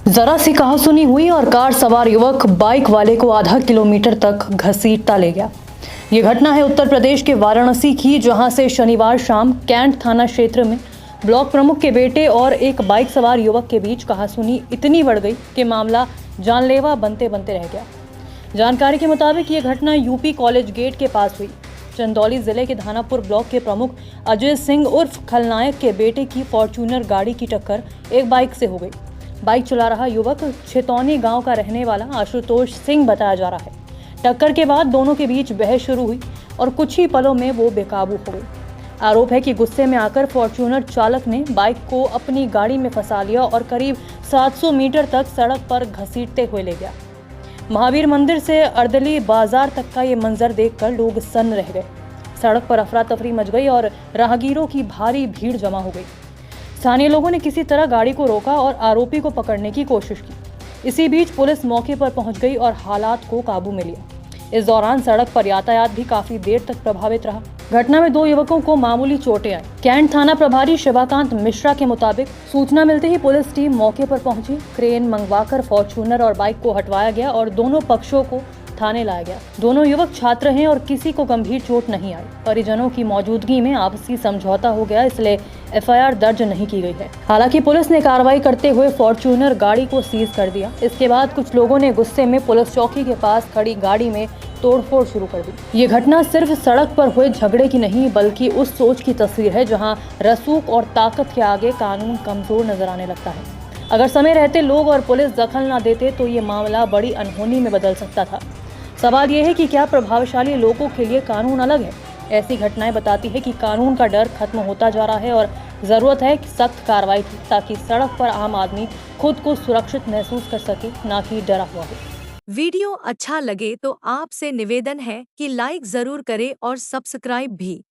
जरा सी कहासुनी हुई और कार सवार युवक बाइक वाले को आधा किलोमीटर तक घसीटता ले गया। ये घटना है उत्तर प्रदेश के वाराणसी की, जहां से शनिवार शाम कैंट थाना क्षेत्र में ब्लॉक प्रमुख के बेटे और एक बाइक सवार युवक के बीच कहासुनी इतनी बढ़ गई कि मामला जानलेवा बनते बनते रह गया। जानकारी के मुताबिक ये घटना यूपी कॉलेज गेट के पास हुई। चंदौली जिले के धानापुर ब्लॉक के प्रमुख अजय सिंह उर्फ खलनायक के बेटे की फॉर्च्यूनर गाड़ी की टक्कर एक बाइक से हो गई। बाइक चला रहा युवक छितौनी गांव का रहने वाला आशुतोष सिंह बताया जा रहा है। टक्कर के बाद दोनों के बीच बहस शुरू हुई और कुछ ही पलों में वो बेकाबू हो गई। आरोप है कि गुस्से में आकर फॉर्च्यूनर चालक ने बाइक को अपनी गाड़ी में फंसा लिया और करीब 700 मीटर तक सड़क पर घसीटते हुए ले गया। महावीर मंदिर से अर्दली बाजार तक का ये मंजर देखकर लोग सन्न रह गए। सड़क पर अफरा तफरी मच गई और राहगीरों की भारी भीड़ जमा हो गई। स्थानीय लोगों ने किसी तरह गाड़ी को रोका और आरोपी को पकड़ने की कोशिश की। इसी बीच पुलिस मौके पर पहुंच गई और हालात को काबू में लिया। इस दौरान सड़क पर यातायात भी काफी देर तक प्रभावित रहा। घटना में 2 युवकों को मामूली चोटें आई। कैंट थाना प्रभारी शिवाकांत मिश्रा के मुताबिक सूचना मिलते ही पुलिस टीम मौके पर पहुंची। क्रेन मंगवाकर फॉर्च्यूनर और बाइक को हटवाया गया और दोनों पक्षों को थाने लाया गया। दोनों युवक छात्र हैं और किसी को गंभीर चोट नहीं आई। परिजनों की मौजूदगी में आपसी समझौता हो गया, इसलिए एफआईआर दर्ज नहीं की गई है। हालांकि पुलिस ने कार्रवाई करते हुए फॉर्च्यूनर गाड़ी को सीज कर दिया। इसके बाद कुछ लोगों ने गुस्से में पुलिस चौकी के पास खड़ी गाड़ी में तोड़फोड़ शुरू कर दी। ये घटना सिर्फ सड़क पर हुए झगड़े की नहीं, बल्कि उस सोच की तस्वीर है जहां रसूख और ताकत के आगे कानून कमजोर नजर आने लगता है। अगर समय रहते लोग और पुलिस दखल न देते तो ये मामला बड़ी अनहोनी में बदल सकता था। सवाल यह है कि क्या प्रभावशाली लोगों के लिए कानून अलग है? ऐसी घटनाएं बताती है कि कानून का डर खत्म होता जा रहा है और जरूरत है कि सख्त कार्रवाई की, ताकि सड़क पर आम आदमी खुद को सुरक्षित महसूस कर सके, ना कि डरा हुआ हो। वीडियो अच्छा लगे तो आपसे निवेदन है कि लाइक जरूर करें और सब्सक्राइब भी।